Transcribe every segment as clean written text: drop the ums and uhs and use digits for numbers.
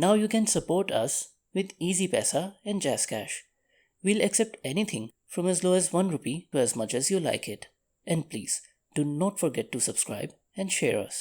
Now you can support us with Easy Pesa and Jazz Cash. We'll accept anything from as low as 1 rupee to as much as you like it. And please, do not forget to subscribe and share us.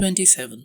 27.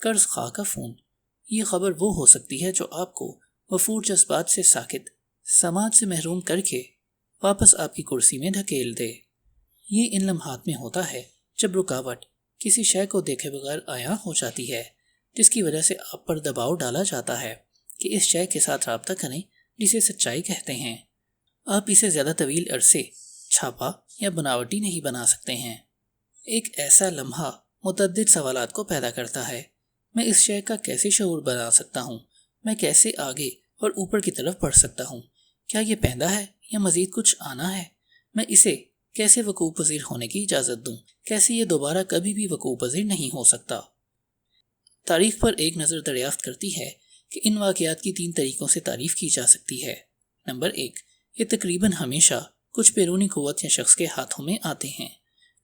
قرض خواہ کا phone. یہ خبر وہ ہو سکتی ہے جو آپ کو وفور جذبات سے ساکت، سماعت سے محروم کر کے واپس آپ کی کرسی میں دھکیل دے۔ یہ ان لمحات میں ہوتا ہے جب رکاوٹ کسی شے کو دیکھے بغیر عیاں ہو جاتی ہے، جس کی وجہ سے آپ پر دباؤ ڈالا جاتا ہے کہ اس شے کے ساتھ رابطہ کریں جسے سچائی کہتے ہیں۔ آپ اسے زیادہ طویل عرصے چھاپا یا بناوٹی نہیں بنا سکتے ہیں۔ ایک ایسا لمحہ متعدد سوالات کو پیدا کرتا ہے۔ میں اس شے کا کیسے شعور بنا سکتا ہوں؟ میں کیسے آگے اور اوپر کی طرف بڑھ سکتا ہوں؟ کیا یہ پہندا ہے یا مزید کچھ آنا ہے؟ میں اسے کیسے وقوع پذیر ہونے کی اجازت دوں؟ کیسے یہ دوبارہ کبھی بھی وقوع پذیر نہیں ہو سکتا؟ تاریخ پر ایک نظر دریافت کرتی ہے کہ ان واقعات کی 3 طریقوں سے تعریف کی جا سکتی ہے۔ نمبر 1، یہ تقریباً ہمیشہ کچھ بیرونی قوت یا شخص کے ہاتھوں میں آتے ہیں۔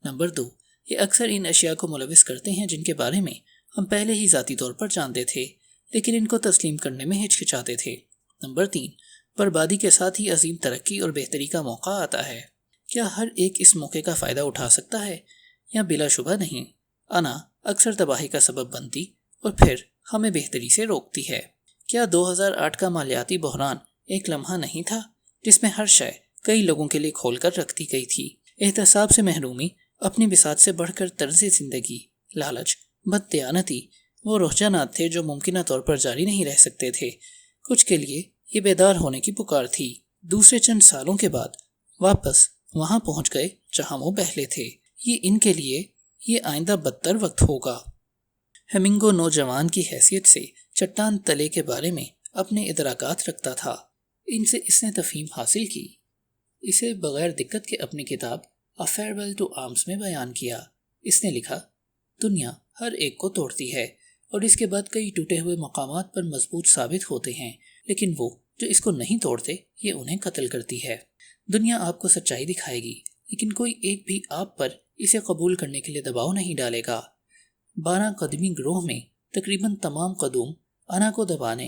نمبر 2، یہ اکثر ان اشیاء کو ملوث کرتے ہیں جن کے بارے میں ہم پہلے ہی ذاتی طور پر جانتے تھے لیکن ان کو تسلیم کرنے میں ہچکچاتے تھے۔ نمبر 3، بربادی کے ساتھ ہی عظیم ترقی اور بہتری کا موقع آتا ہے۔ کیا ہر ایک اس موقع کا فائدہ اٹھا سکتا ہے؟ یا بلا شبہ نہیں۔ انا اکثر تباہی کا سبب بنتی اور پھر ہمیں بہتری سے روکتی ہے۔ کیا 2008 کا مالیاتی بحران ایک لمحہ نہیں تھا جس میں ہر شے کئی لوگوں کے لیے کھول کر رکھ دی گئی تھی؟ احتساب سے محرومی، اپنی بساط سے بڑھ کر طرز زندگی، لالچ، بددیانتی وہ رجحانات تھے جو ممکنہ طور پر جاری نہیں رہ سکتے تھے۔ کچھ کے لیے یہ بیدار ہونے کی پکار تھی۔ دوسرے چند سالوں کے بعد واپس وہاں پہنچ گئے جہاں وہ پہلے تھے۔ یہ ان کے لیے یہ آئندہ بدتر وقت ہوگا۔ ہیمنگو نوجوان کی حیثیت سے چٹان تلے کے بارے میں اپنے ادراکات رکھتا تھا۔ ان سے اس نے تفہیم حاصل کی۔ اسے بغیر دقت کے اپنی کتاب A Farewell to Arms میں بیان کیا۔ اس نے لکھا، دنیا ہر ایک کو توڑتی ہے اور اس کے بعد کئی ٹوٹے ہوئے مقامات پر مضبوط ثابت ہوتے ہیں، لیکن وہ جو اس کو نہیں توڑتے یہ انہیں قتل کرتی ہے۔ دنیا آپ کو سچائی دکھائے گی لیکن کوئی ایک بھی آپ پر اسے قبول کرنے کے لیے دباؤ نہیں ڈالے گا۔ 12 قدمی گروہ میں تقریباً تمام قدوم انا کو دبانے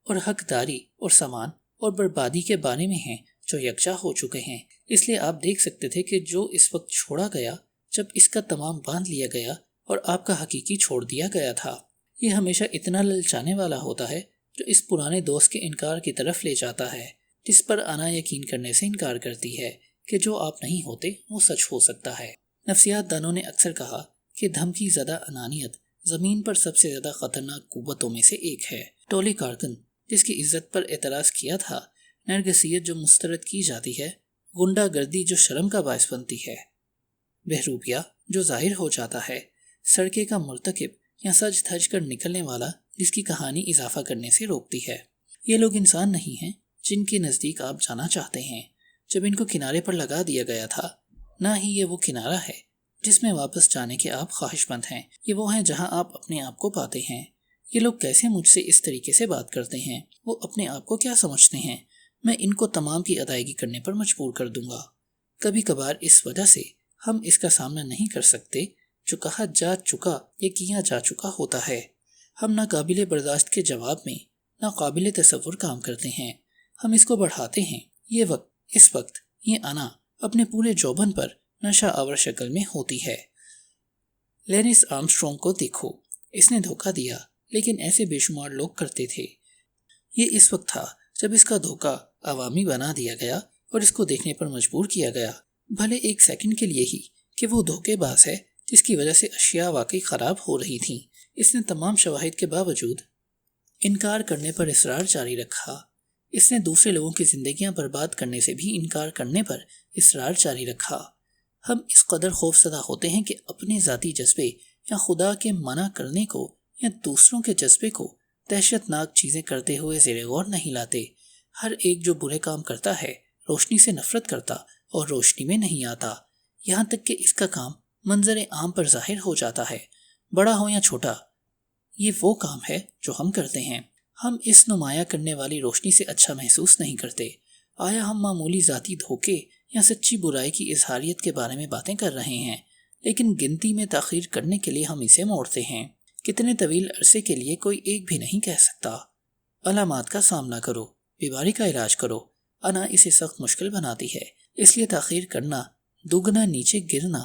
اور حقداری اور سامان اور بربادی کے بارے میں ہیں جو یکجا ہو چکے ہیں۔ اس لیے آپ دیکھ سکتے تھے کہ جو اس وقت چھوڑا گیا جب اس کا تمام باندھ لیا گیا اور آپ کا حقیقی چھوڑ دیا گیا تھا، یہ ہمیشہ اتنا للچانے والا ہوتا ہے جو اس پرانے دوست کے انکار کی طرف لے جاتا ہے جس پر انا یقین کرنے سے انکار کرتی ہے کہ جو آپ نہیں ہوتے وہ سچ ہو سکتا ہے۔ نفسیات دانوں نے اکثر کہا کہ دھمکی زدہ انانیت زمین پر سب سے زیادہ خطرناک قوتوں میں سے ایک ہے۔ ٹولی کارکن جس کی عزت پر اعتراض کیا تھا، نرگسیت جو مسترد کی جاتی ہے، غنڈہ گردی جو شرم کا باعث بنتی ہے، بہروپیہ جو ظاہر ہو جاتا ہے، سڑکے کا مرتکب یا سج دھج کر نکلنے والا جس کی کہانی اضافہ کرنے سے روکتی ہے۔ یہ لوگ انسان نہیں ہیں جن کے نزدیک آپ جانا چاہتے ہیں جب ان کو کنارے پر لگا دیا گیا تھا، نہ ہی یہ وہ کنارہ ہے جس میں واپس جانے کے آپ خواہش مند ہیں۔ یہ وہ ہیں جہاں آپ اپنے آپ کو پاتے ہیں۔ یہ لوگ کیسے مجھ سے اس طریقے سے بات کرتے ہیں؟ وہ اپنے آپ کو کیا سمجھتے ہیں؟ میں ان کو تمام کی ادائیگی کرنے پر مجبور کر دوں گا۔ کبھی کبھار اس وجہ سے ہم اس کا سامنا نہیں کر سکتے جو کہا جا چکا یا کیا جا چکا ہوتا ہے۔ ہم نہ قابل برداشت کے جواب میں نہ قابل تصور کام کرتے ہیں، ہم اس کو بڑھاتے ہیں۔ اس وقت یہ انا اپنے پورے جوبن پر نشہ آور شکل میں ہوتی ہے۔ لینس آرمسٹرونگ کو دیکھو، اس نے دھوکہ دیا لیکن ایسے بے شمار لوگ کرتے تھے۔ یہ اس وقت تھا جب اس کا دھوکہ عوامی بنا دیا گیا اور اس کو دیکھنے پر مجبور کیا گیا، بھلے ایک سیکنڈ کے لیے ہی کہ وہ دھوکے باز ہے جس کی وجہ سے اشیاء واقعی خراب ہو رہی تھیں۔ اس نے تمام شواہد کے باوجود انکار کرنے پر اصرار جاری رکھا۔ اس نے دوسرے لوگوں کی زندگیاں برباد کرنے سے بھی انکار کرنے پر اصرار جاری رکھا۔ ہم اس قدر خوفزدہ ہوتے ہیں کہ اپنے ذاتی جذبے یا خدا کے منع کرنے کو یا دوسروں کے جذبے کو دہشت ناک چیزیں کرتے ہوئے زیر غور نہیں لاتے۔ ہر ایک جو برے کام کرتا ہے روشنی سے نفرت کرتا اور روشنی میں نہیں آتا، یہاں تک کہ اس کا کام منظر عام پر ظاہر ہو جاتا ہے، بڑا ہو یا چھوٹا۔ یہ وہ کام ہے جو ہم کرتے ہیں۔ ہم اس نمایاں کرنے والی روشنی سے اچھا محسوس نہیں کرتے۔ آیا ہم معمولی ذاتی دھوکے یا سچی برائی کی اظہاریت کے بارے میں باتیں کر رہے ہیں، لیکن گنتی میں تاخیر کرنے کے لیے ہم اسے موڑتے ہیں۔ کتنے طویل عرصے کے لیے کوئی ایک بھی نہیں کہہ سکتا۔ علامات کا سامنا کرو، بیماری کا علاج کرو۔ انا اسے سخت مشکل بناتی ہے، اس لیے تاخیر کرنا، دوگنا نیچے گرنا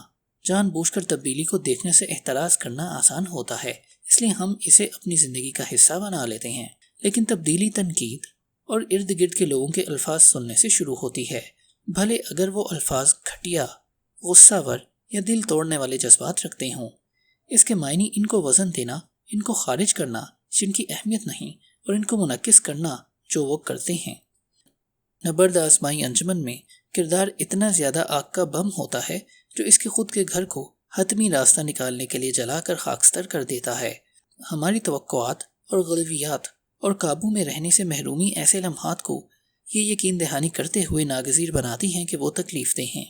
جان بوجھ کر تبدیلی کو دیکھنے سے احتراز کرنا آسان ہوتا ہے، اس لیے ہم اسے اپنی زندگی کا حصہ بنا لیتے ہیں۔ لیکن تبدیلی تنقید اور ارد گرد کے لوگوں کے الفاظ سننے سے شروع ہوتی ہے، بھلے اگر وہ الفاظ گھٹیا، غصہ ور یا دل توڑنے والے جذبات رکھتے ہوں۔ اس کے معنی ان کو وزن دینا، ان کو خارج کرنا جن کی اہمیت نہیں، اور ان کو منعکس کرنا جو وہ کرتے ہیں۔ نبرد آسمائی انجمن میں کردار اتنا زیادہ آگ کا بم ہوتا ہے جو اس کے خود کے گھر کو حتمی راستہ نکالنے کے لیے جلا کر خاکستر کر دیتا ہے۔ ہماری توقعات اور غلویات اور قابو میں رہنے سے محرومی ایسے لمحات کو یہ یقین دہانی کرتے ہوئے ناگزیر بناتی ہیں کہ وہ تکلیف دہ ہیں۔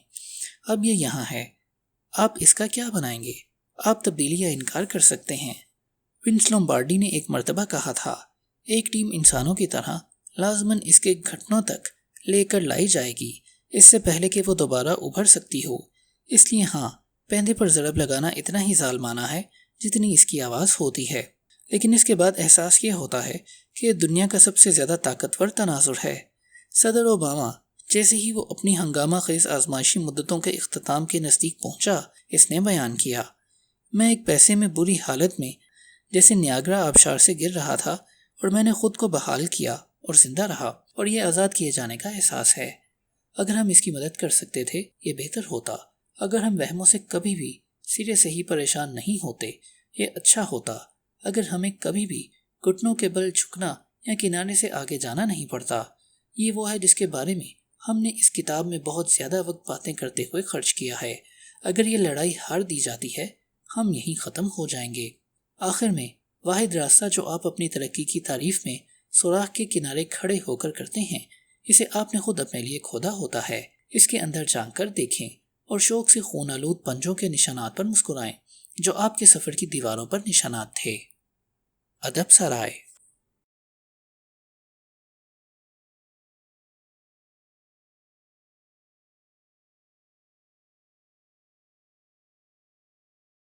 اب یہ یہاں ہے، آپ اس کا کیا بنائیں گے؟ آپ تبدیلی یا انکار کر سکتے ہیں۔ ونس لومبارڈی نے ایک مرتبہ کہا تھا، ایک ٹیم انسانوں کی طرح لازماً اس کے گھٹنوں تک لے کر لائی جائے گی اس سے پہلے کہ وہ دوبارہ ابھر سکتی ہو۔ اس لیے ہاں، پیندے پر ضرب لگانا اتنا ہی ظالمانہ ہے جتنی اس کی آواز ہوتی ہے، لیکن اس کے بعد احساس یہ ہوتا ہے کہ دنیا کا سب سے زیادہ طاقتور تناظر ہے۔ صدر اوباما جیسے ہی وہ اپنی ہنگامہ خیز آزمائشی مدتوں کے اختتام کے نزدیک پہنچا، اس نے بیان کیا، میں ایک پیسے میں بری حالت میں جیسے نیاگرا آبشار سے گر رہا تھا، اور میں نے خود کو بحال کیا اور زندہ رہا، اور یہ آزاد کیے جانے کا احساس ہے۔ اگر ہم اس کی مدد کر سکتے تھے یہ بہتر ہوتا۔ اگر ہم وہموں سے کبھی بھی سرے سے ہی پریشان نہیں ہوتے یہ اچھا ہوتا۔ اگر ہمیں کبھی بھی گھٹنوں کے بل جھکنا یا کنارے سے آگے جانا نہیں پڑتا۔ یہ وہ ہے جس کے بارے میں ہم نے اس کتاب میں بہت زیادہ وقت باتیں کرتے ہوئے خرچ کیا ہے۔ اگر یہ لڑائی ہار دی جاتی ہے ہم یہیں ختم ہو جائیں گے۔ آخر میں واحد راستہ جو آپ اپنی ترقی کی تعریف میں سوراخ کے کنارے کھڑے ہو کر کرتے ہیں، اسے آپ نے خود اپنے لیے کھودا ہوتا ہے۔ اس کے اندر جھانک کر دیکھیں اور شوق سے خون آلود پنجوں کے نشانات پر مسکرائیں جو آپ کے سفر کی دیواروں پر نشانات تھے۔ ادب سرائے۔